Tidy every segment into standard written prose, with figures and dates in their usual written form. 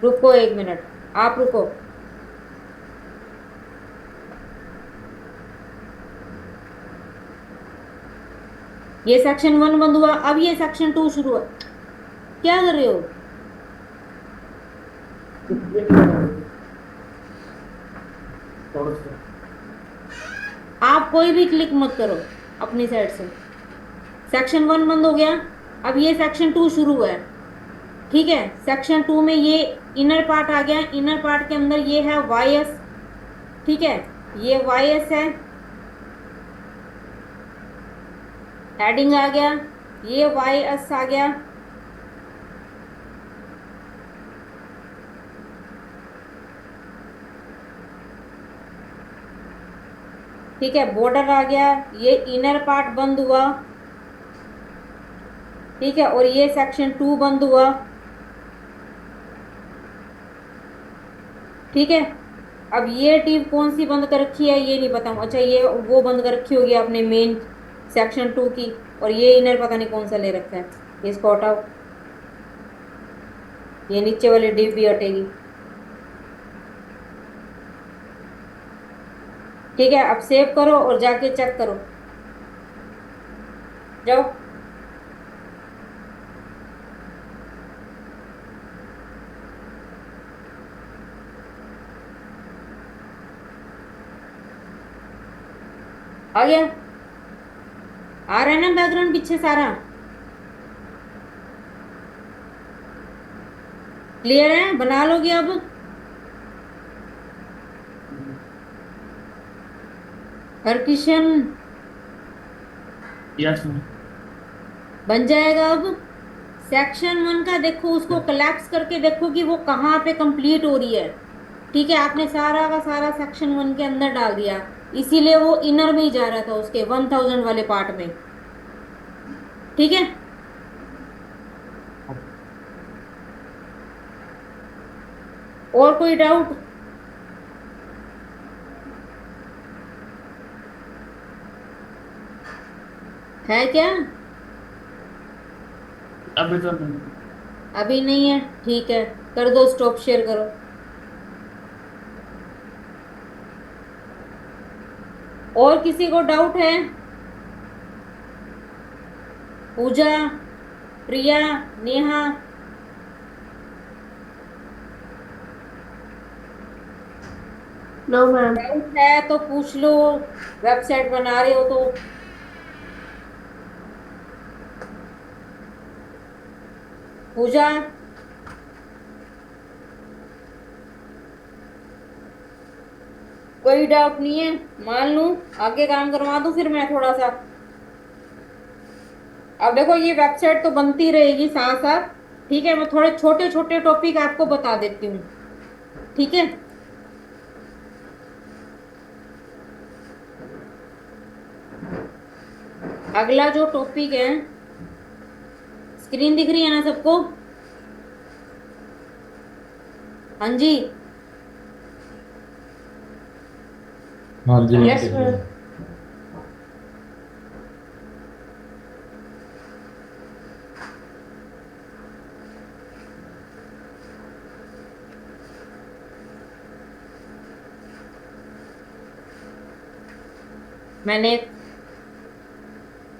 रुको 1 मिनट, आप रुको। ये सेक्शन 1 बंद हुआ, अब ये सेक्शन 2 शुरू हुआ। क्या कर रहे हो? आप कोई भी क्लिक मत करो अपनी साइड से। सेक्शन 1 बंद हो गया, अब ये सेक्शन 2 शुरू हुआ है। ठीक है, सेक्शन 2 में ये इनर पार्ट आ गया, इनर पार्ट के अंदर ये है वाई एस। ठीक है, ये वाई एस है, हेडिंग आ गया, ये वाई एस आ गया। ठीक है, बॉर्डर आ गया, ये इनर पार्ट बंद हुआ। ठीक है, और ये सेक्शन 2 बंद हुआ। ठीक है, अब ये टीम कौन सी बंद कर रखी है ये नहीं पता। अच्छा, ये वो बंद कर रखी होगी आपने मेन सेक्शन 2 की। और ये इनर पता नहीं कौन सा ले रखा है, इसको हटाओ, ये नीचे वाली डिप भी हटेगी। ठीक है, अब सेव करो और जाके चेक करो, जाओ। आ गया? आ रहा है ना बैकग्राउंड पीछे सारा? क्लियर है? बना लोगे अब? हरकिशन यस। बन जाएगा अब। सेक्शन 1 का देखो, उसको कलेक्ट करके देखो कि वो कहाँ पे कंप्लीट हो रही है। ठीक है, आपने सारा का सारा सेक्शन 1 के अंदर डाल दिया, इसीलिए वो इनर में ही जा रहा था उसके 1000 वाले पार्ट में। ठीक है, और कोई डाउट? है क्या? अभी तो नहीं। अभी नहीं है? ठीक है, कर दो स्टॉप शेयर करो। और किसी को डाउट है? Puja, Priya, Neha? No ma'am. Doubt है तो पूछ लो, वेबसाइट बना रहे हो तो। पूजा, कोई डाउट नहीं है? मान लूं, आगे काम करवा दूं फिर मैं थोड़ा सा। अब देखो, ये वेबसाइट तो बनती रहेगी साथ साथ। ठीक है, मैं थोड़े छोटे छोटे टॉपिक आपको बता देती हूँ। ठीक है, अगला जो टॉपिक है, स्क्रीन दिख रही है ना सबको? हाँ जी। हाँ जी मैम, यस दिख रही मैम। है। मैंने एक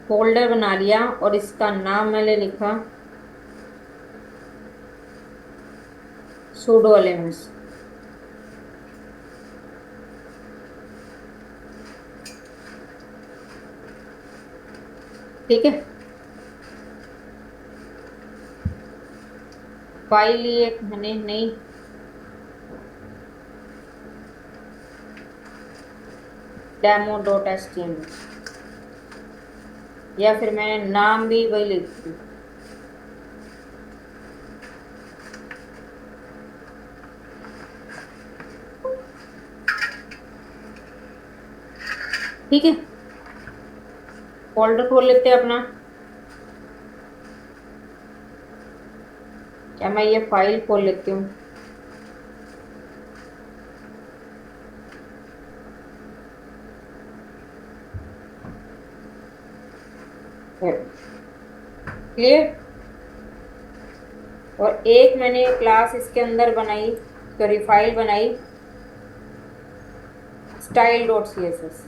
फोल्डर बना लिया और इसका नाम मैंने लिखा सूडो एलिमेंट्स। ठीक है, फाइल ये एक मैंने नई demo.html, या फिर मैंने नाम भी वही लिख दी। ठीक है, फोल्डर खोल लेते हैं अपना। क्या मैं ये फाइल खोल लेती हूँ? क्लियर? और एक मैंने क्लास इसके अंदर बनाई, सॉरी फाइल बनाई, style dot C S S.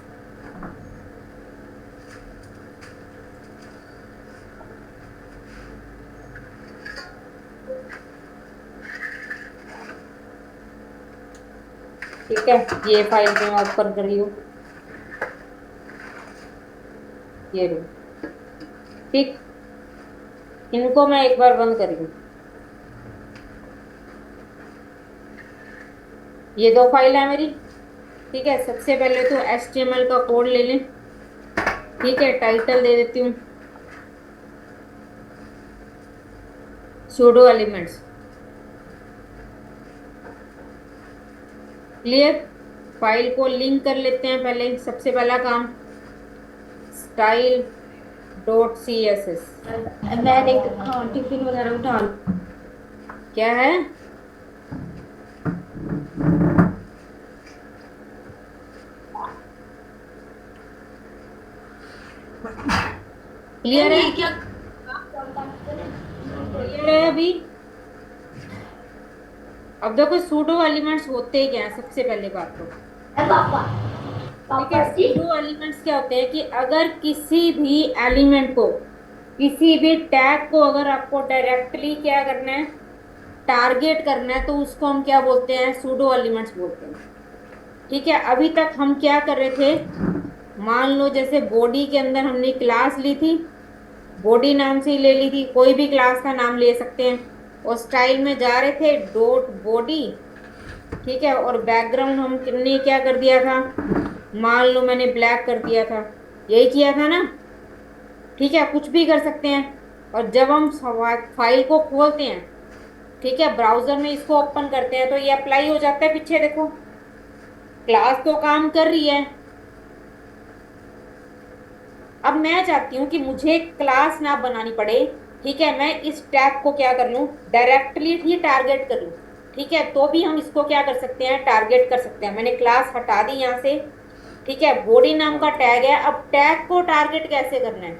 ठीक है, ये फाइल को मैं ओपन कर रही हूँ, ये लो। ठीक, इनको मैं एक बार बंद कर लूँ। ये दो फाइल है मेरी। ठीक है, सबसे पहले तो HTML का कोड ले लें। ठीक है, टाइटल दे देती हूँ सूडो एलिमेंट्स। क्लियर। फाइल को लिंक कर लेते हैं। पहले सबसे पहला काम, style dot C S S. मैंने हाँ टिफिन वगैरह उठा लो। क्या है? क्लियर है? ये क्या? क्लियर है अभी? अब देखो सूडो एलिमेंट्स होते क्या हैं, सबसे पहले बात तो। पापा ठीक है, पापा जी। सूडो एलिमेंट्स क्या होते हैं कि अगर किसी भी एलिमेंट को, किसी भी टैग को अगर आपको डायरेक्टली क्या करना है, टारगेट करना है, तो उसको हम क्या बोलते हैं? सूडो एलिमेंट्स बोलते हैं। ठीक है, अभी तक हम क्या कर रहे थे, मान लो जैसे बॉडी के अंदर हमने क्लास ली थी, बॉडी नाम से ही ले ली थी, कोई भी क्लास का नाम ले सकते हैं, और स्टाइल में जा रहे थे डॉट बॉडी। ठीक है, और बैकग्राउंड हमने क्या कर दिया था, मान लो मैंने ब्लैक कर दिया था, यही किया था ना। ठीक है, कुछ भी कर सकते हैं। और जब हम फाइल को खोलते हैं, ठीक है, ब्राउजर में इसको ओपन करते हैं, तो ये अप्लाई हो जाता है। पीछे देखो, क्लास तो काम कर रही है। अब मैं चाहती हूँ कि मुझे क्लास ना बनानी पड़े। ठीक है, मैं इस टैग को क्या कर लूँ, डायरेक्टली ही टारगेट कर लूँ। ठीक है, तो भी हम इसको क्या कर सकते हैं, टारगेट कर सकते हैं। मैंने क्लास हटा दी यहाँ से। ठीक है, बॉडी नाम का टैग है। अब टैग को टारगेट कैसे करना है,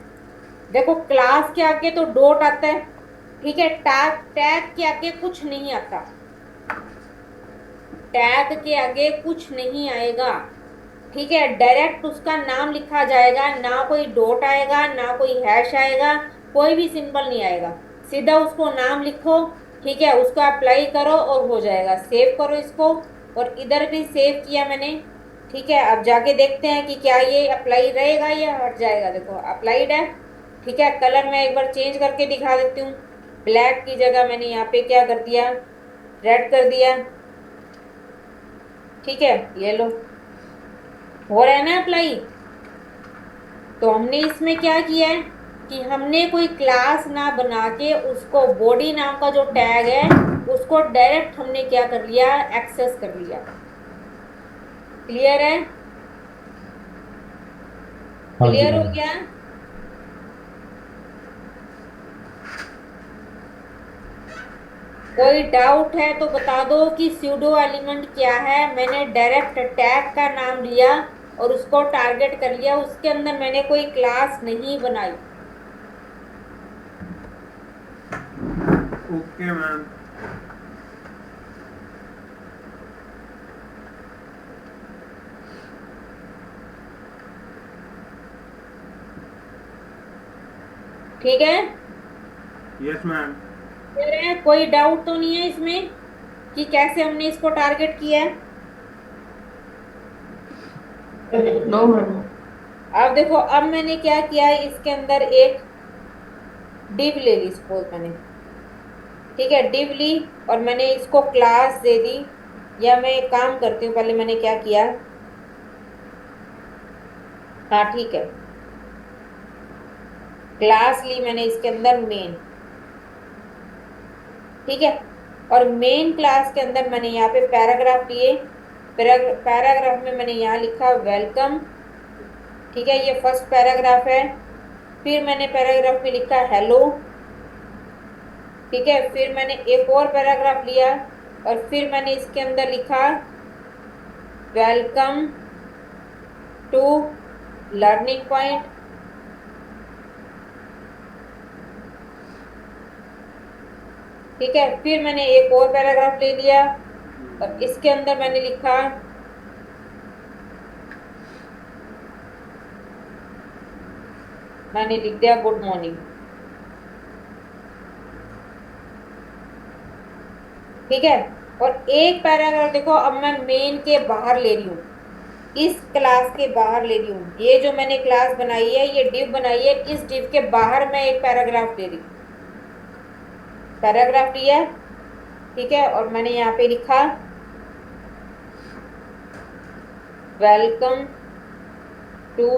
देखो क्लास के आगे तो डॉट आता है। ठीक है, टैग टैग के आगे कुछ नहीं आता, टैग के आगे कुछ नहीं आएगा। ठीक है, डायरेक्ट उसका नाम लिखा जाएगा, ना कोई डॉट आएगा, ना कोई हैश आएगा, कोई भी सिंबल नहीं आएगा, सीधा उसको नाम लिखो। ठीक है, उसको अप्लाई करो और हो जाएगा। सेव करो इसको, और इधर भी सेव किया मैंने। ठीक है, अब जाके देखते हैं कि क्या ये अप्लाई रहेगा या हट जाएगा। देखो अप्लाइड है। ठीक है, कलर मैं एक बार चेंज करके दिखा देती हूँ। ब्लैक की जगह मैंने यहाँ पे क्या कर दिया, रेड कर दिया। ठीक है, ये लो, हो रहा है ना अप्लाई। तो हमने इसमें क्या किया है कि हमने कोई क्लास ना बना के उसको, बॉडी नाम का जो टैग है उसको डायरेक्ट हमने क्या कर लिया, एक्सेस कर लिया। क्लियर है? हाँ जी क्लियर हो मैम। गया? कोई डाउट है तो बता दो कि स्यूडो एलिमेंट क्या है। मैंने डायरेक्ट टैग का नाम लिया और उसको टारगेट कर लिया, उसके अंदर मैंने कोई क्लास नहीं बनाई। Okay ma'am. ठीक है, यस मैम। क्लियर है? कोई डाउट तो नहीं है इसमें कि कैसे हमने इसको टारगेट किया है? No ma'am. अब देखो, अब मैंने क्या किया है, इसके अंदर एक डिव ले ली सपोज मैंने। ठीक है, डिव ली और मैंने इसको क्लास दे दी। या मैं एक काम करती हूँ, पहले मैंने क्या किया, हाँ ठीक है, क्लास ली मैंने इसके अंदर मेन। ठीक है, और मेन क्लास के अंदर मैंने यहाँ पे पैराग्राफ लिए। पैराग्राफ में मैंने यहाँ लिखा वेलकम। ठीक है, ये फर्स्ट पैराग्राफ है। फिर मैंने पैराग्राफ में लिखा हेलो। ठीक है, फिर मैंने एक और पैराग्राफ लिया और फिर मैंने इसके अंदर लिखा वेलकम टू लर्निंग पॉइंट। ठीक है, फिर मैंने एक और पैराग्राफ ले लिया और इसके अंदर मैंने लिखा मैंने लिख दिया गुड मॉर्निंग। ठीक है, और एक पैराग्राफ देखो अब मैं मेन के बाहर ले रही हूँ, इस क्लास के बाहर ले रही हूँ। ये जो मैंने क्लास बनाई है, ये डिव बनाई है, इस डिव के बाहर मैं एक पैराग्राफ ले रही हूँ। पैराग्राफ लिया, ठीक है, और मैंने यहाँ पे लिखा वेलकम टू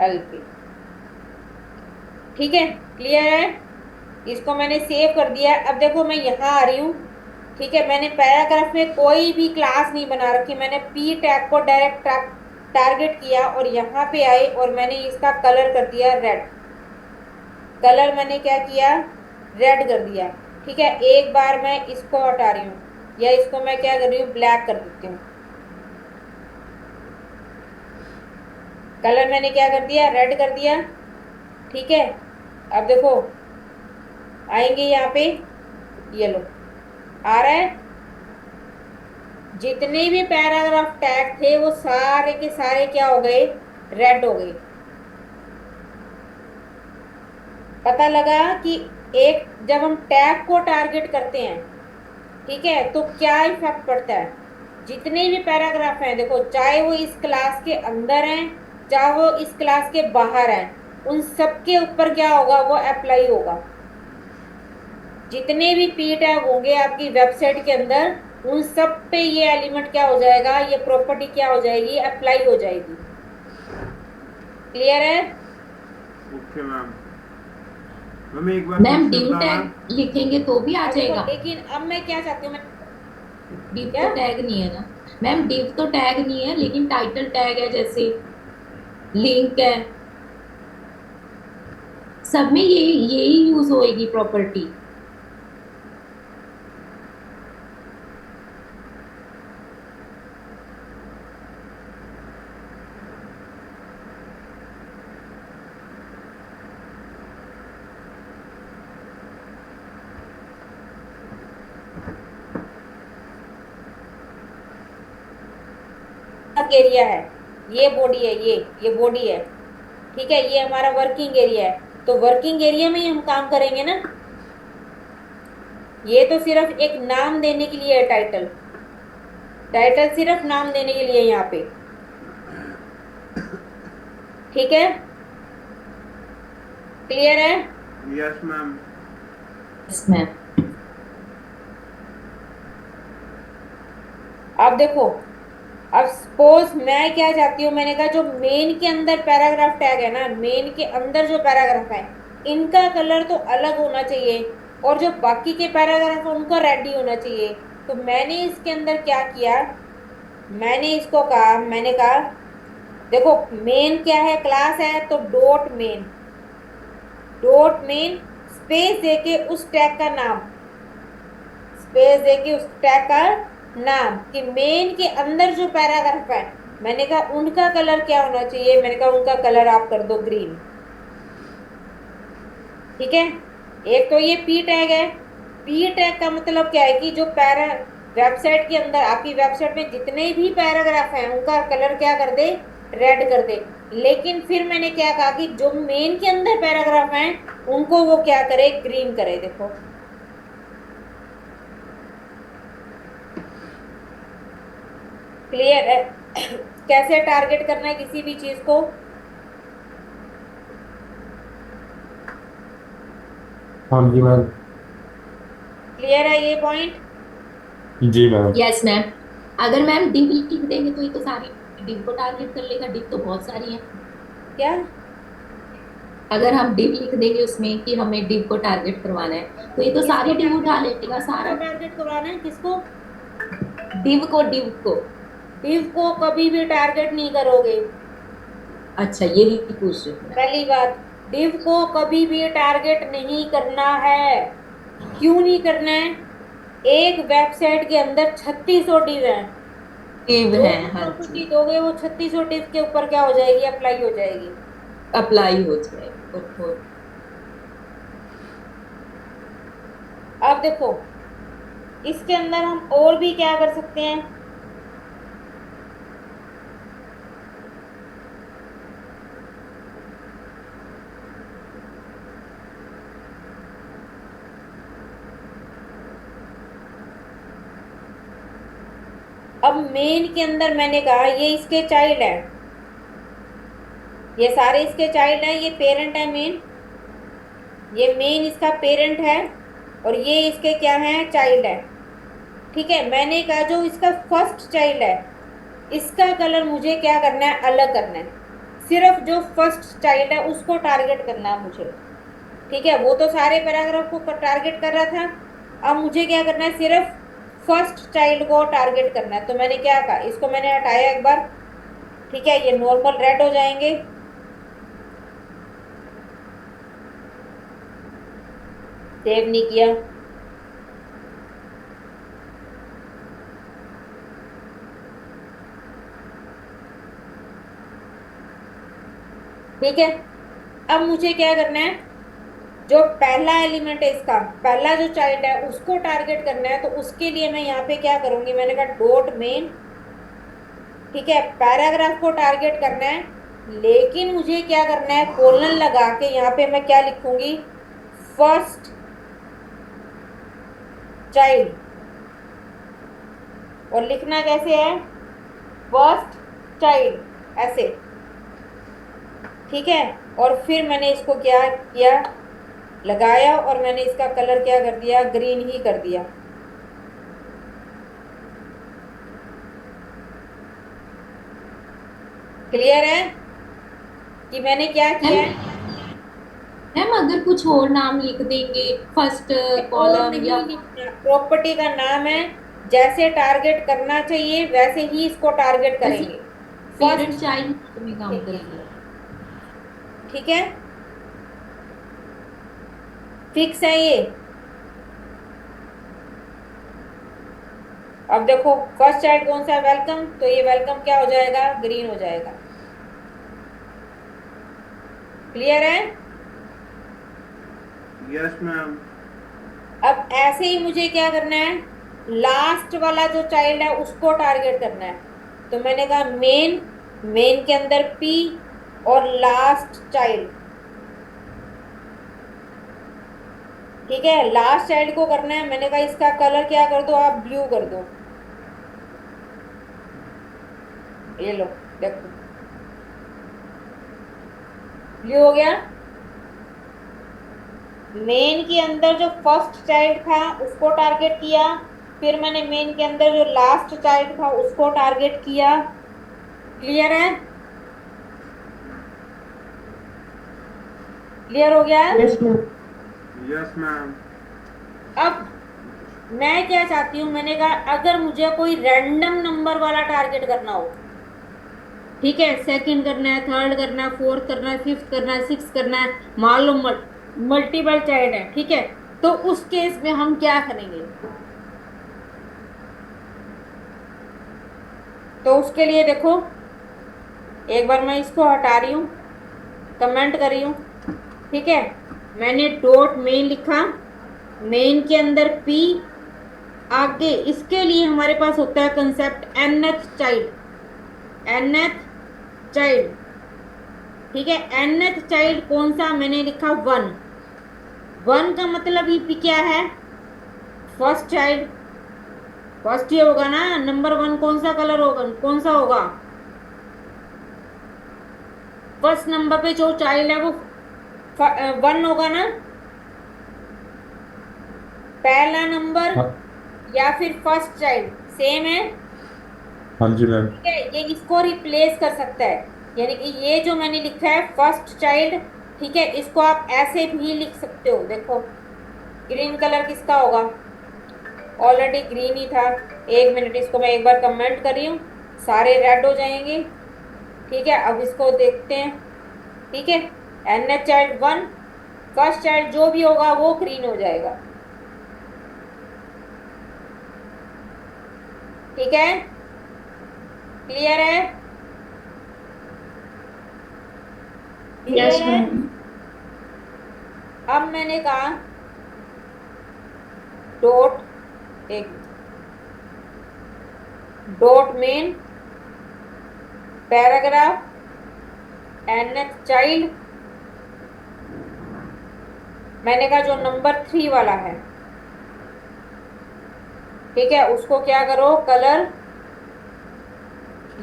एलपी। ठीक है, क्लियर है। इसको मैंने सेव कर दिया। अब देखो मैं यहाँ आ रही हूँ, ठीक है, मैंने पैराग्राफ में कोई भी क्लास नहीं बना रखी, मैंने पी टैग को डायरेक्ट टारगेट किया और यहाँ पे आए और मैंने इसका कलर कर दिया रेड। कलर मैंने क्या किया, रेड कर दिया। ठीक है, एक बार मैं इसको हटा रही हूँ, या इसको मैं क्या कर रही हूँ, ब्लैक कर देती हूँ। कलर मैंने क्या कर दिया, रेड कर दिया। ठीक है, अब देखो आएंगे यहाँ पे, ये लो आ रहा है। जितने भी पैराग्राफ टैग थे वो सारे के सारे क्या हो गए, रेड हो गए। पता लगा कि एक जब हम टैग को टारगेट करते हैं, ठीक है, तो क्या इफेक्ट पड़ता है। जितने भी पैराग्राफ हैं देखो, चाहे वो इस क्लास के अंदर हैं चाहे वो इस क्लास के बाहर हैं, उन सबके ऊपर क्या होगा, वो अप्लाई होगा। जितने भी पी टैग होंगे आपकी वेबसाइट के अंदर, उन सब पे ये एलिमेंट क्या हो जाएगा, ये प्रॉपर्टी क्या हो जाएगी, अप्लाई हो जाएगी। क्लियर है। Okay ma'am. मैम एक बार मैम फिर से डिव बताना। टैग लिखेंगे तो भी आ अब देखो, जाएगा। लेकिन अब मैं क्या चाहती हूँ, मैं डिव क्या, तो टैग नहीं है ना मैम, डिव तो टैग नहीं है, लेकिन टाइटल टैग है, जैसे लिंक है, सब में यही यूज होएगी प्रॉपर्टी। एरिया है, ये बॉडी है, ये बॉडी है। ठीक है, ये हमारा वर्किंग एरिया है, तो वर्किंग एरिया में ही हम काम करेंगे ना। ये तो सिर्फ एक नाम देने के लिए है, टाइटल। टाइटल सिर्फ नाम देने के लिए यहाँ पे। ठीक है, क्लियर है। Yes ma'am. Yes ma'am. अब देखो, अब सपोज मैं क्या चाहती हूँ, मैंने कहा जो मेन के अंदर पैराग्राफ टैग है ना, मेन के अंदर जो पैराग्राफ है, इनका कलर तो अलग होना चाहिए और जो बाकी के पैराग्राफ है उनका रेड ही होना चाहिए। तो मैंने इसके अंदर क्या किया, मैंने इसको कहा, मैंने कहा देखो मेन क्या है, क्लास है, तो dot main, dot main space देके उस टैग का नाम, स्पेस देके उस टैग का नाम, कि मेन के अंदर जो पैराग्राफ है, मैंने कहा उनका कलर क्या होना चाहिए, मैंने कहा उनका कलर आप कर दो ग्रीन। ठीक है, एक तो ये पी टैग है। पी टैग का मतलब क्या है कि जो पैरा वेबसाइट के अंदर, आपकी वेबसाइट में जितने भी पैराग्राफ हैं उनका कलर क्या कर दे, रेड कर दे। लेकिन फिर मैंने क्या कहा कि जो मेन के अंदर पैराग्राफ हैं उनको वो क्या करे, ग्रीन करे। देखो क्लियर है कैसे टारगेट करना है किसी भी चीज को। हाँ जी मैम। क्लियर है ये पॉइंट। जी मैम। Yes ma'am. अगर मैम डिव लिख देंगे तो ये तो सारी डिव को टारगेट कर लेगा, डिव तो बहुत सारी है। क्या, अगर हम डिव लिख देंगे उसमें कि हमें डिव को टारगेट करवाना है, तो ये तो सारी डिव उठा लेगा, सारा टारगेट करवाना है किसको, डिव को, डिव को। डिव को कभी भी टारगेट नहीं करोगे। अच्छा, यही पूछ रही थी मैं। पहली बात, डिव को कभी भी टारगेट नहीं करना है। क्यों नहीं करना है, एक वेबसाइट के अंदर 3600 डिव है, डिव जो है, भी हाँ प्रॉपर्टी जी, दोगे वो 3600 डिव के ऊपर क्या हो जाएगी, अप्लाई हो जाएगी। अप्लाई हो जाए। ओहो। अब देखो इसके अंदर हम और भी क्या कर सकते हैं। अब मेन के अंदर मैंने कहा ये इसके चाइल्ड है, ये सारे इसके चाइल्ड हैं, ये पेरेंट है मेन, ये मेन इसका पेरेंट है और ये इसके क्या है, चाइल्ड है। ठीक है, मैंने कहा जो इसका फर्स्ट चाइल्ड है इसका कलर मुझे क्या करना है, अलग करना है। सिर्फ जो फर्स्ट चाइल्ड है उसको टारगेट करना है मुझे। ठीक है, वो तो सारे पैराग्राफ को टारगेट कर रहा था, अब मुझे क्या करना है, सिर्फ फर्स्ट चाइल्ड को टारगेट करना है। तो मैंने क्या कहा, इसको मैंने हटाया एक बार। ठीक है, ये नॉर्मल रेड हो जाएंगे। सेव नहीं किया। ठीक है, अब मुझे क्या करना है, जो पहला एलिमेंट है इसका, पहला जो चाइल्ड है उसको टारगेट करना है। तो उसके लिए मैं यहाँ पे क्या करूंगी, मैंने कहा डॉट मेन। ठीक है, पैराग्राफ को टारगेट करना है, लेकिन मुझे क्या करना है, कोलन लगा के यहाँ पे मैं क्या लिखूंगी, फर्स्ट चाइल्ड। और लिखना कैसे है, फर्स्ट चाइल्ड, ऐसे। ठीक है, और फिर मैंने इसको क्या किया, लगाया और मैंने इसका कलर क्या कर दिया, ग्रीन ही कर दिया। क्लियर है कि मैंने क्या किया है। मैम अगर कुछ और नाम लिख देंगे फर्स्ट और कॉलम या नहीं लिखना, प्रॉपर्टी का नाम है, जैसे टारगेट करना चाहिए वैसे ही इसको टारगेट वैसे करेंगे। पेरेंट फर्स्ट, चाइल्ड में काम करेंगे। ठीक है, फिक्स है ये। अब देखो फर्स्ट चाइल्ड कौन सा है, वेलकम, तो ये वेलकम क्या हो जाएगा, ग्रीन हो जाएगा। क्लियर है। Yes ma'am. अब ऐसे ही मुझे क्या करना है, लास्ट वाला जो चाइल्ड है उसको टारगेट करना है। तो मैंने कहा मेन, मेन के अंदर पी और लास्ट चाइल्ड। ठीक है, लास्ट चाइल्ड को करना है, मैंने कहा इसका कलर क्या कर दो आप, ब्लू कर दो। ये लो देखो, ब्लू हो गया। मेन के अंदर जो फर्स्ट चाइल्ड था उसको टारगेट किया, फिर मैंने मेन के अंदर जो लास्ट चाइल्ड था उसको टारगेट किया। क्लियर है, क्लियर हो गया। Yes ma'am. Yes ma'am. अब मैं क्या चाहती हूँ, मैंने कहा अगर मुझे कोई रैंडम नंबर वाला टारगेट करना हो, ठीक है, सेकंड करना है, थर्ड करना है, फोर्थ करना है, फिफ्थ करना है, सिक्स करना है, मान लो मल्टीपल चाइल्ड है, ठीक है, तो उस केस में हम क्या करेंगे। तो उसके लिए देखो, एक बार मैं इसको हटा रही हूँ, कमेंट कर रही हूँ। ठीक है, मैंने डॉट मेन लिखा, मेन के अंदर पी, आगे इसके लिए हमारे पास होता है concept nth child, nth child. ठीक है, nth चाइल्ड कौन सा, मैंने लिखा वन। वन का मतलब ही क्या है, फर्स्ट चाइल्ड, फर्स्ट ही होगा ना, नंबर वन कौन सा कलर होगा, कौन सा होगा, फर्स्ट नंबर पे जो चाइल्ड है वो वन होगा ना, पहला नंबर हाँ। या फिर फर्स्ट चाइल्ड सेम है। हाँ जी मैम। ठीक है, ये इसको रिप्लेस कर सकता है, यानी कि ये जो मैंने लिखा है फर्स्ट चाइल्ड, ठीक है, इसको आप ऐसे भी लिख सकते हो। देखो ग्रीन कलर किसका होगा, ऑलरेडी ग्रीन ही था। एक मिनट, इसको मैं एक बार कमेंट कर रही हूँ, सारे रेड हो जाएंगे। ठीक है, अब इसको देखते हैं। ठीक है, nth child one, first child जो भी होगा वो ग्रीन हो जाएगा। ठीक है, क्लियर है, क्लियर यस है। मैम। अब मैंने कहा डॉट एक dot main paragraph nth child, मैंने कहा जो नंबर 3 वाला है, ठीक है, उसको क्या करो, कलर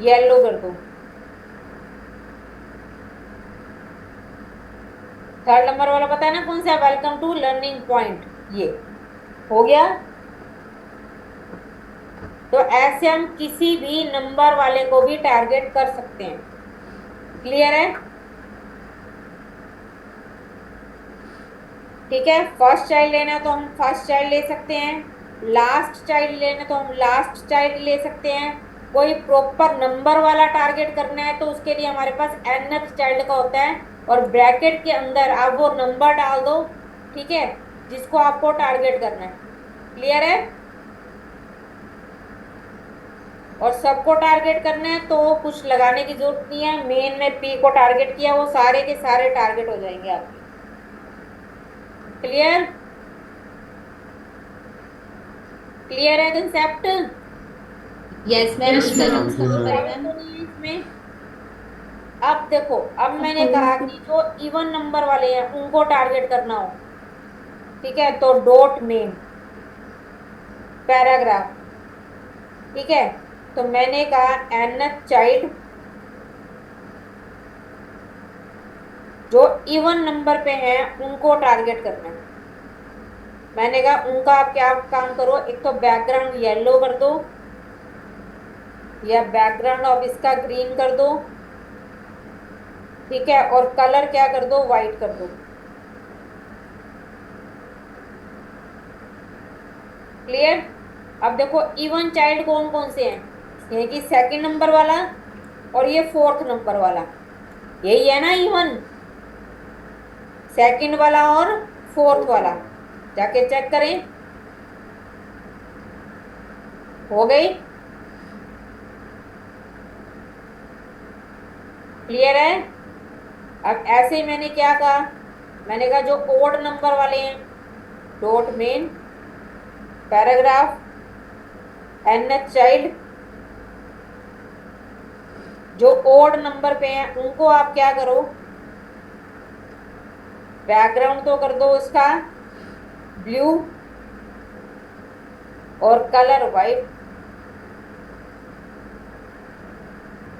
येलो कर दो। थर्ड नंबर वाला पता है ना कौन सा, वेलकम टू लर्निंग पॉइंट, ये हो गया। तो ऐसे हम किसी भी नंबर वाले को भी टारगेट कर सकते हैं। क्लियर है? ठीक है, फर्स्ट चाइल्ड लेना है तो हम फर्स्ट चाइल्ड ले सकते हैं, लास्ट चाइल्ड लेना तो हम लास्ट चाइल्ड ले सकते हैं। कोई प्रॉपर नंबर वाला टारगेट करना है तो उसके लिए हमारे पास nth चाइल्ड का होता है, और ब्रैकेट के अंदर आप वो नंबर डाल दो, ठीक है, जिसको आपको टारगेट करना है। क्लियर है? और सबको टारगेट करना है तो कुछ लगाने की जरूरत नहीं है, मेन में पी को टारगेट किया, वो सारे के सारे टारगेट हो जाएंगे आपके। क्लियर? क्लियर है कंसेप्ट? यस मैम, Yes, इसमें ma'am. हम समझ कोई पाएगा। प्रॉब्लम तो नहीं है इसमें? अब देखो, अब मैंने कहा कि जो इवन नंबर वाले हैं उनको टारगेट करना हो, ठीक है, तो डॉट मेन पैराग्राफ, ठीक है, तो मैंने कहा nth चाइल्ड जो इवन नंबर पे हैं उनको टारगेट करना है। मैंने कहा उनका आप क्या काम करो, एक तो बैकग्राउंड येलो कर दो, या बैकग्राउंड ऑफ इसका ग्रीन कर दो, ठीक है, और कलर क्या कर दो, व्हाइट कर दो। क्लियर? अब देखो इवन चाइल्ड कौन कौन से हैं, ये कि सेकंड नंबर वाला और ये फोर्थ नंबर वाला, यही है ना इवन, सेकंड वाला और फोर्थ वाला, जाके चेक करें, हो गई? क्लियर है? अब ऐसे ही मैंने क्या कहा, मैंने कहा जो ओड नंबर वाले हैं dot main paragraph nth child, जो ओड नंबर पे हैं उनको आप क्या करो, बैकग्राउंड तो कर दो इसका ब्लू और कलर व्हाइट,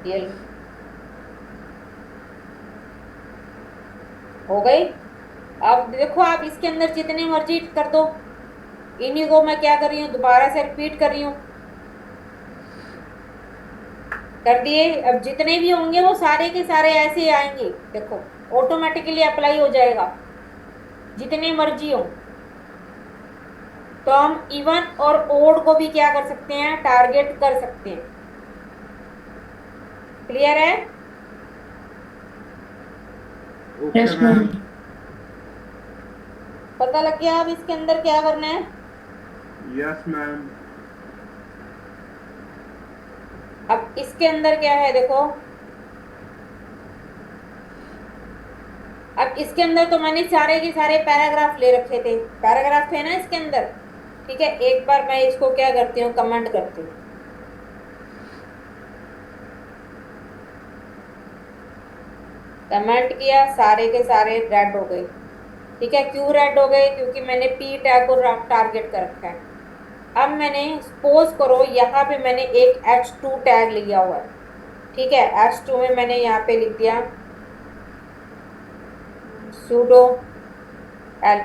ये हो गई। अब देखो आप इसके अंदर जितने मर्जी कर दो, इन्हीं को मैं क्या कर रही हूँ, दोबारा से रिपीट कर रही हूँ, कर दिए। अब जितने भी होंगे वो सारे के सारे ऐसे ही आएंगे, देखो ऑटोमेटिकली अप्लाई हो जाएगा, जितने मर्जी हो। तो हम इवन और ओड को भी क्या कर सकते हैं, टारगेट कर सकते हैं। क्लियर है? Okay Yes, ma'am. ma'am. पता लग गया अब इसके अंदर क्या करना है? Yes ma'am. अब इसके अंदर क्या है देखो, अब इसके अंदर तो मैंने सारे के सारे पैराग्राफ ले रखे थे, पैराग्राफ थे ना इसके अंदर, ठीक है, एक बार मैं इसको क्या करती हूँ, कमेंट करती हूँ। कमेंट किया, सारे के सारे रेड हो गए, ठीक है, क्यों रेड हो गए, क्योंकि मैंने पी टैग को टारगेट कर रखा है। अब मैंने सपोज करो यहाँ पे मैंने एक H2 टैग लिया हुआ है, ठीक है, H2 में मैंने यहाँ पे लिख दिया sudo l,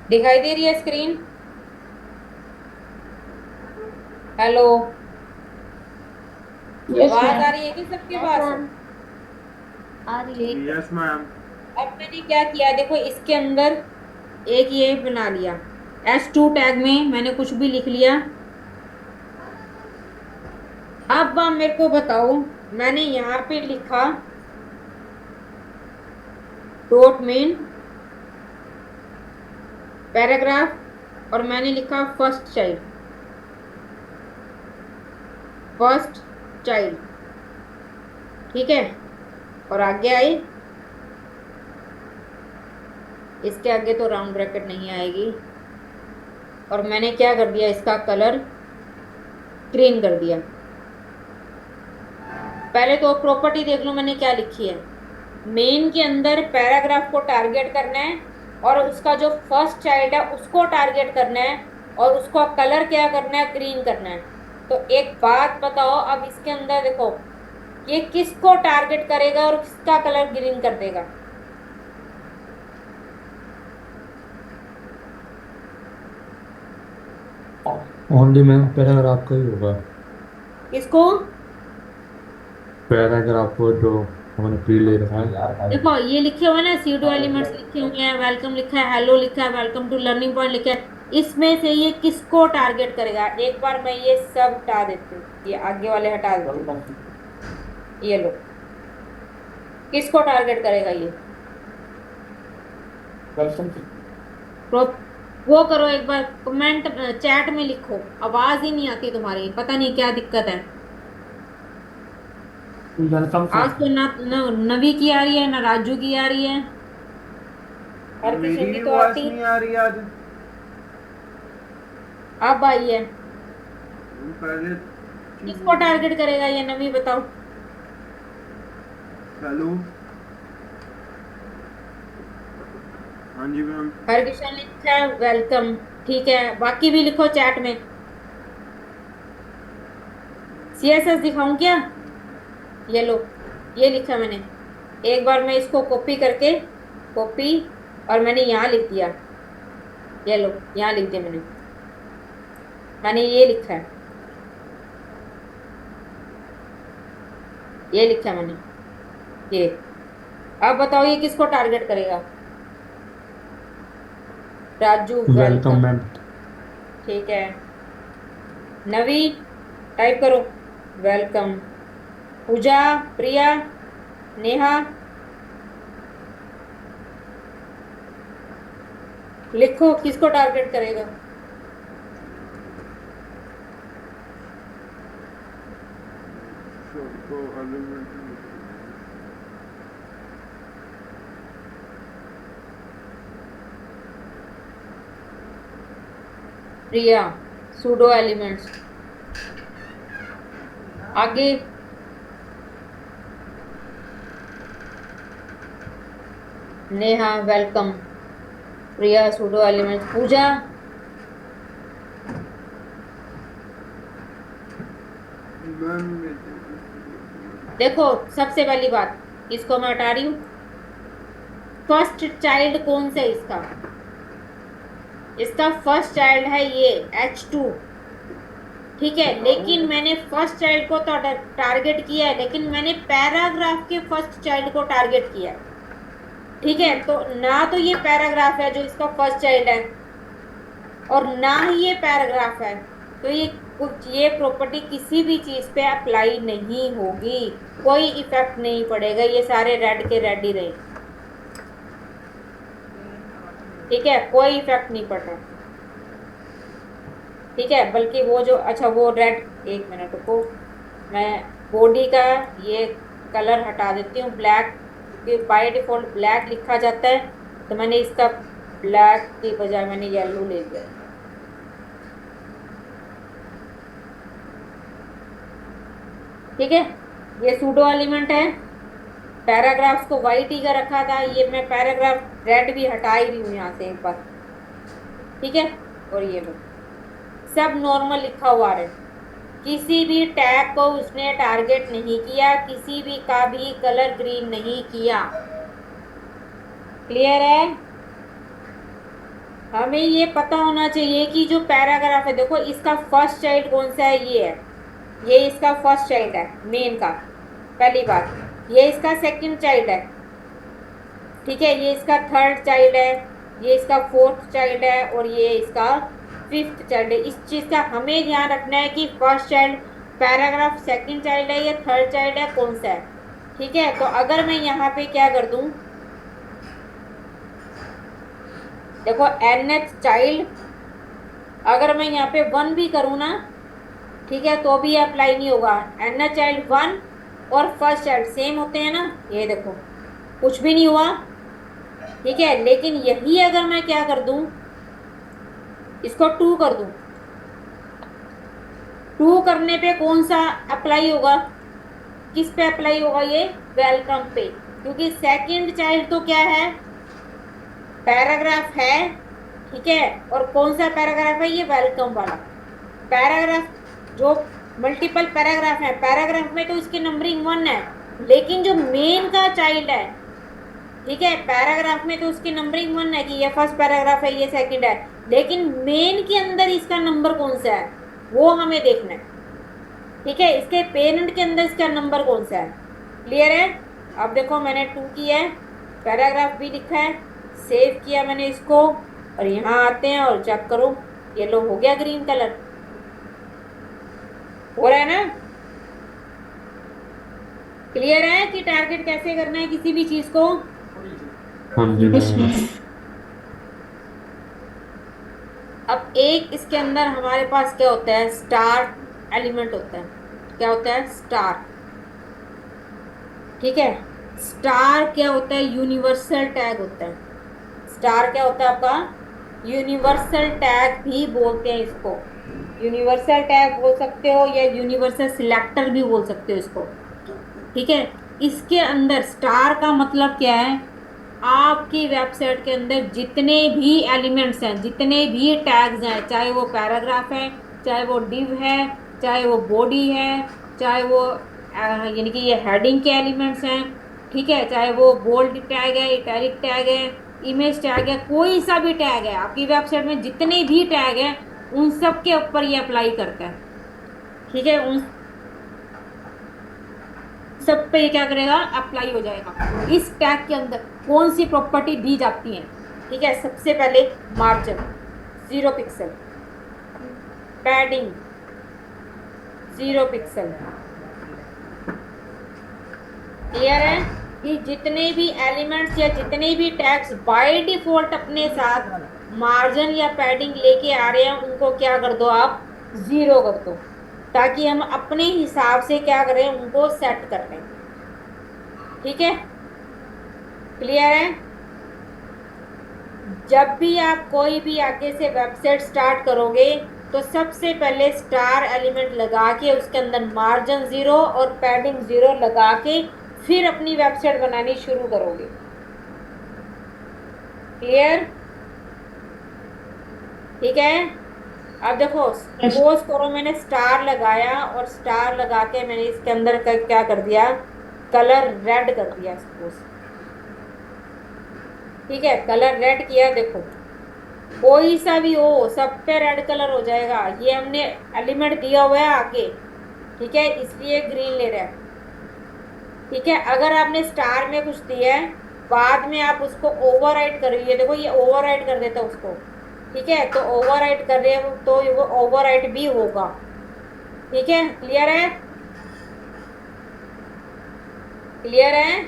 दिखाई दे रही है स्क्रीन? हेलो, यस आवाज आ मैम। रही है कि सबके यस पास? मैम। आ रही है। ठीक है। Yes, ma'am. अब मैंने क्या किया, देखो इसके अंदर एक ये बना लिया, S2 टैग में मैंने कुछ भी लिख लिया। अब आप मेरे को बताओ, मैंने यहाँ पे लिखा डॉट मेन पैराग्राफ, और मैंने लिखा फर्स्ट चाइल्ड, ठीक है। और आगे आई, इसके आगे तो राउंड ब्रैकेट नहीं आएगी, और मैंने क्या कर दिया, इसका कलर ग्रीन कर दिया। पहले तो प्रॉपर्टी देख लो मैंने क्या लिखी है। मेन के अंदर पैराग्राफ को टारगेट करना है, और उसका जो फर्स्ट चाइल्ड है उसको टारगेट करना है, और उसको कलर क्या करना है, ग्रीन करना है। तो एक बात बताओ, अब इसके अंदर देखो ये किसको टारगेट करेगा और किसका कलर ग्रीन कर देगा? ओनली मैम पैराग्राफ का ही होगा। किसको? पैराग्राफ को जो हमने प्री ले रखा है। देखो ये लिखे हुए ना, सीडो एलिमेंट्स लिखे हुए हैं, वेलकम लिखा है, हेलो लिखा है, वेलकम टू लर्निंग पॉइंट लिखा है, इसमें से ये किसको टारगेट करेगा? एक बार मैं ये सब हटा देती हूँ, ये आगे वाले हटा देती हूँ, ये लो, किसको टारगेट करेगा ये? तो वो करो, एक बार कमेंट चैट में लिखो, आवाज ही नहीं आती तुम्हारी, पता नहीं क्या दिक्कत है। आज तो ना नवी की आ रही है, ना राजू की आ रही है, हर किसी मेरी की भी तो वॉइस आती, नहीं आ रही आज। अब आई है। पहले किसको टारगेट करेगा ये, नवी बताओ। हेलो। हाँ जी मैम। हर किसी ने लिखा है वेलकम, ठीक है, बाकी भी लिखो चैट में। सीएसएस दिखाऊं क्या? ये लो, ये लिखा मैंने, एक बार मैं इसको कॉपी करके, कॉपी, और मैंने यहाँ लिख दिया, ये लो यहाँ लिख दिया मैंने, मैंने ये लिखा है, ये लिखा है मैंने, ये। अब बताओ ये किसको टारगेट करेगा? Raju welcome welcome, ma'am. ठीक है। नवी टाइप करो, वेलकम। पूजा, प्रिया, नेहा, लिखो किसको टारगेट करेगा? सबको एलिमेंट प्रिया, सूडो एलिमेंट्स, आगे नेहा वेलकम, प्रिया सूडो एलिमेंट्स, पूजा, मैम। देखो सबसे पहली बात, इसको मैं हटा रही हूँ। फर्स्ट चाइल्ड कौन सा है इसका? इसका फर्स्ट चाइल्ड है ये H2, ठीक है। लेकिन मैंने फर्स्ट चाइल्ड को तो टारगेट किया है, लेकिन मैंने पैराग्राफ के फर्स्ट चाइल्ड को टारगेट किया है, ठीक है। तो ना तो ये पैराग्राफ है जो इसका फर्स्ट चाइल्ड है, और ना ही ये पैराग्राफ है, तो ये प्रॉपर्टी किसी भी चीज पे अप्लाई नहीं होगी, कोई इफेक्ट नहीं पड़ेगा, ये सारे रेड के रेड ही रहे, ठीक है, कोई इफेक्ट नहीं पड़ रहा, ठीक है। बल्कि वो जो, अच्छा वो रेड, एक मिनट रुको, मैं बॉडी का ये कलर हटा देती हूँ, ब्लैक, क्योंकि बाय डिफॉल्ट ब्लैक लिखा जाता है, तो मैंने इसका ब्लैक की बजाय मैंने येलो ले लिया, ठीक है। ये सूडो एलिमेंट है, पैराग्राफ्स को वाइट ही का रखा था, ये मैं पैराग्राफ रेड भी हटा ही रही हूँ यहाँ से एक बार, ठीक है। और ये लो सब नॉर्मल लिखा हुआ है, किसी भी टैग को उसने टारगेट नहीं किया, किसी भी का भी कलर ग्रीन नहीं किया, क्लियर है? हमें ये पता होना चाहिए कि जो पैराग्राफ है, देखो इसका फर्स्ट चाइल्ड कौन सा है, ये है, ये इसका फर्स्ट चाइल्ड है मेन का, पहली बात। ये इसका सेकंड चाइल्ड है, ठीक है, ये इसका थर्ड चाइल्ड है, ये इसका फोर्थ चाइल्ड है, और ये इसका फिफ्थ चाइल्ड है। इस चीज का हमें ध्यान रखना है कि first child paragraph second child है या थर्ड चाइल्ड है, कौन सा है। ठीक है, तो अगर मैं यहाँ पे क्या कर दूं, देखो nth चाइल्ड, अगर मैं यहाँ पे 1 भी करूँ ना, ठीक है, तो भी अप्लाई नहीं होगा। nth चाइल्ड 1 और फर्स्ट चाइल्ड सेम होते हैं ना, ये देखो कुछ भी नहीं हुआ, ठीक है। लेकिन यही अगर मैं क्या कर दूं, इसको 2 कर दूं, 2 करने पे कौन सा अप्लाई होगा, किस पे अप्लाई होगा, ये वेलकम पे, क्योंकि सेकंड चाइल्ड तो क्या है, पैराग्राफ है, ठीक है। और कौन सा पैराग्राफ है, ये वेलकम वाला पैराग्राफ। जो मल्टीपल पैराग्राफ है, पैराग्राफ में तो इसकी नंबरिंग 1 है, लेकिन जो मेन का चाइल्ड है, ठीक है, पैराग्राफ में तो उसकी नंबरिंग 1 है कि ये फर्स्ट पैराग्राफ है, ये सेकंड है, लेकिन मेन के अंदर इसका नंबर कौन सा है वो हमें देखना है, ठीक है। इसके पेरेंट के अंदर इसका नंबर कौन सा है, क्लियर है। अब देखो मैंने 2 किया है, पैराग्राफ भी लिखा है, सेव किया मैंने इसको, और यहाँ आते हैं और चेक करो, ये लो हो गया ग्रीन कलर, हो रहा है ना। क्लियर है कि टारगेट कैसे करना है किसी भी चीज को। हाँ जी यस मैम। मिस। अब एक इसके अंदर हमारे पास क्या होता है, स्टार एलिमेंट होता है, क्या होता है, स्टार, ठीक है। स्टार क्या होता है, यूनिवर्सल टैग होता है। स्टार क्या होता है आपका, यूनिवर्सल टैग भी बोलते हैं इसको, यूनिवर्सल टैग बोल सकते हो या यूनिवर्सल सिलेक्टर भी बोल सकते हो इसको, ठीक है। इसके अंदर स्टार का मतलब क्या है, आपकी वेबसाइट के अंदर जितने भी एलिमेंट्स हैं, जितने भी टैग्स हैं, चाहे वो पैराग्राफ है, चाहे वो डिव है, चाहे वो बॉडी है, चाहे वो यानी कि ये हेडिंग के एलिमेंट्स हैं, ठीक है, चाहे वो बोल्ड टैग है, इटैलिक टैग है, इमेज टैग है, कोई सा भी टैग है आपकी वेबसाइट में, जितने भी टैग हैं उन सब के ऊपर ये अप्लाई करता है, ठीक है। उन सब पे ये क्या करेगा, अप्लाई हो जाएगा। इस टैग के अंदर कौन सी प्रॉपर्टी दी जाती है, ठीक है। सबसे पहले margin 0 pixel, padding 0 pixel, clear है कि जितने भी एलिमेंट्स या जितने भी टैग्स बाय डिफॉल्ट अपने साथ मार्जिन या पैडिंग लेके आ रहे हैं, उनको क्या कर दो आप, 0 कर दो, ताकि हम अपने हिसाब से क्या करें, उनको सेट कर लें, ठीक है। क्लियर है। जब भी आप कोई भी आगे से वेबसाइट स्टार्ट करोगे तो सबसे पहले स्टार एलिमेंट लगा के उसके अंदर मार्जिन 0 और पैडिंग 0 लगा के फिर अपनी वेबसाइट बनानी शुरू करोगे, क्लियर, ठीक है। अब देखो सपोज करो मैंने स्टार लगाया और स्टार लगा के मैंने इसके अंदर क्या कर दिया, कलर रेड कर दिया सपोज, ठीक है, कलर रेड किया, देखो कोई सा भी हो सब पे रेड कलर हो जाएगा। ये हमने एलिमेंट दिया हुआ है आगे, ठीक है, इसलिए ग्रीन ले रहा है, ठीक है। अगर आपने स्टार में कुछ दिया है, बाद में आप उसको ओवरराइट कर रही है, देखो ये ओवरराइट कर देता है उसको, ठीक है, तो ओवरराइट कर रहे हो तो वो ओवरराइट भी होगा, ठीक है। क्लियर है, क्लियर है।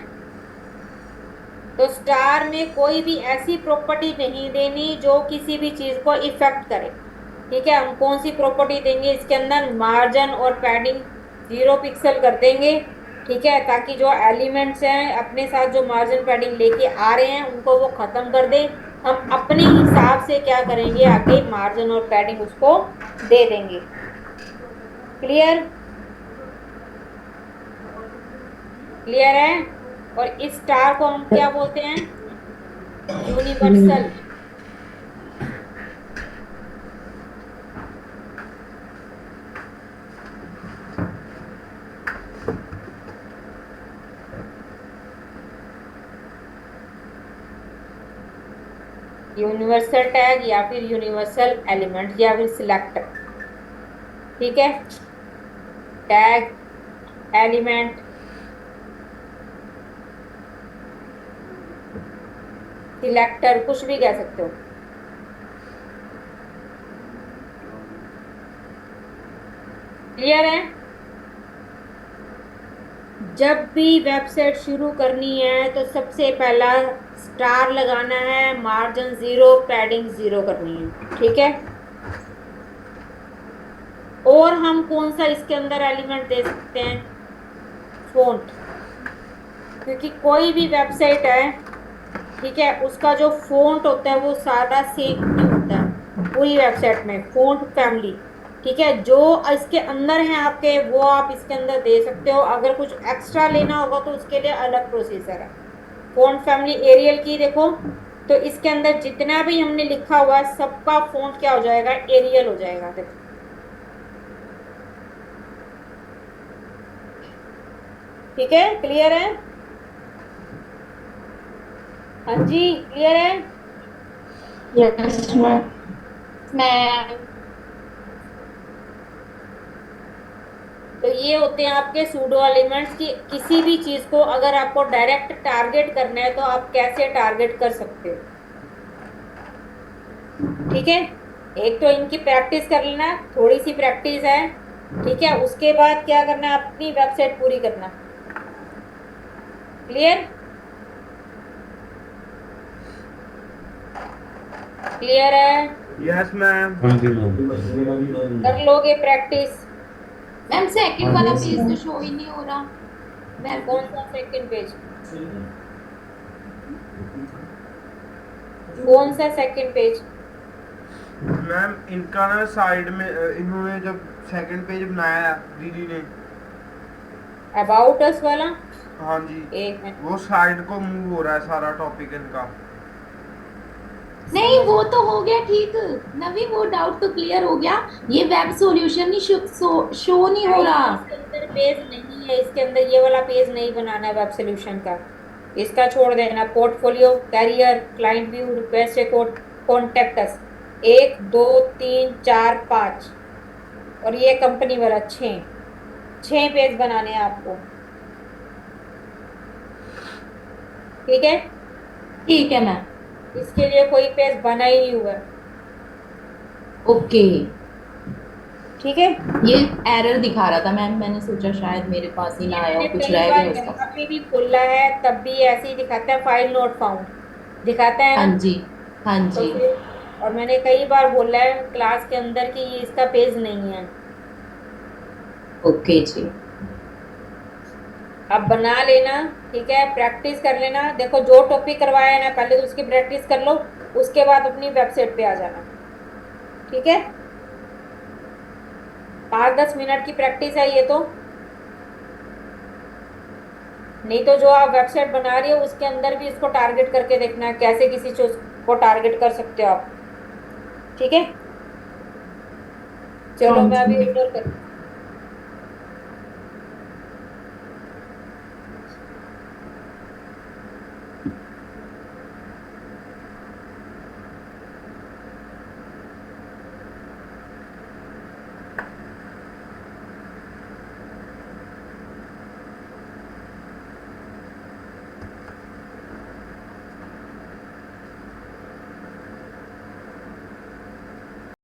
तो स्टार में कोई भी ऐसी प्रॉपर्टी नहीं देनी जो किसी भी चीज को इफेक्ट करे, ठीक है। हम कौन सी प्रॉपर्टी देंगे इसके अंदर, मार्जिन और पैडिंग 0 पिक्सल कर देंगे, ठीक है, ताकि जो एलिमेंट्स हैं अपने साथ जो मार्जिन पैडिंग लेके आ रहे हैं उनको वो खत्म कर दें। हम अपने हिसाब से क्या करेंगे, आगे मार्जिन और पैडिंग उसको दे देंगे, क्लियर, क्लियर है। और इस स्टार को हम क्या बोलते हैं, यूनिवर्सल, यूनिवर्सल टैग या फिर यूनिवर्सल एलिमेंट या फिर सिलेक्टर। ठीक है, टैग, एलिमेंट, सिलेक्टर, कुछ भी कह सकते हो। क्लियर है? जब भी वेबसाइट शुरू करनी है तो सबसे पहला स्टार लगाना है, मार्जिन 0, पैडिंग 0 करनी है। ठीक है, और हम कौन सा इसके अंदर एलिमेंट दे सकते हैं? फ़ॉन्ट, क्योंकि कोई भी वेबसाइट है, ठीक है, उसका जो फ़ॉन्ट होता है वो सारा सेम नहीं होता है पूरी वेबसाइट में। फ़ॉन्ट फैमिली, ठीक है, जो इसके अंदर है आपके वो आप इसके अंदर दे सकते हो। अगर कुछ एक्स्ट्रा लेना होगा तो उसके लिए अलग प्रोसीजर है। फ़ॉन्ट फैमिली एरियल की देखो, तो इसके अंदर जितना भी हमने लिखा हुआ है सबका फ़ॉन्ट क्या हो जाएगा? एरियल हो जाएगा। देखो, ठीक है, क्लियर है? हाँ जी, क्लियर है? Yes ma'am. मैं तो ये होते हैं आपके सूडो एलिमेंट्स की। किसी भी चीज को अगर आपको डायरेक्ट टारगेट करना है तो आप कैसे टारगेट कर सकते हो। ठीक है, एक तो इनकी प्रैक्टिस कर लेना, थोड़ी सी प्रैक्टिस है। ठीक है, उसके बाद क्या करना है? अपनी वेबसाइट पूरी करना। क्लियर? क्लियर है? Yes ma'am. हाँ जी मैम। कर लोगे प्रैक्टिस? मैम सेकंड वाला पेज तो शो ही नहीं हो रहा। मैं कौन सा सेकंड पेज? कौन सा सेकंड पेज? मैम इनका ना साइड में इन्होंने जब सेकंड पेज बनाया दीदी ने, अबाउट अस वाला? हाँ जी, एक मिनट, वो साइड को मूव हो रहा है सारा टॉपिक इनका। नहीं, वो तो हो गया ठीक। नवी, वो डाउट तो क्लियर हो गया। ये वेब सॉल्यूशन ही शो नहीं हो रहा। इसके अंदर पेज नहीं है, इसके अंदर ये वाला पेज नहीं बनाना है वेब सॉल्यूशन का। इसका छोड़ देना। Portfolio, career, client view, request record, contact us, 1 2 3 4 5, और ये कंपनी वाला 6 पेज बनाने हैं आपको। ठीक है, ठीक है मैम। इसके लिए कोई पेज बना ही नहीं हुआ है। ओके, ठीक है, ये एरर दिखा रहा था मैम, मैंने सोचा शायद मेरे पास ही ना ये आया मैंने हो, कुछ कई रह बार गया उसका। यहाँ पे भी खोला है तब भी ऐसे ही दिखाता है, फाइल नॉट फाउंड दिखाता है हाँ ना। जी, हाँ तो जी। फिर, और मैंने कई बार बोला है क्लास के अंदर कि ये इसका पेज नहीं है। ओके जी। अब बना लेना, ठीक है, प्रैक्टिस कर लेना। देखो, जो टॉपिक करवाया है ना पहले तो उसकी प्रैक्टिस कर लो, उसके बाद अपनी वेबसाइट पे आ जाना। ठीक है, 5-10 मिनट की प्रैक्टिस है ये तो। नहीं तो जो आप वेबसाइट बना रही हो उसके अंदर भी इसको टारगेट करके देखना है, कैसे किसी चीज को टारगेट कर सकते हो आप। ठीक है, हाँ चलो मैं अभी जी। इग्नोर कर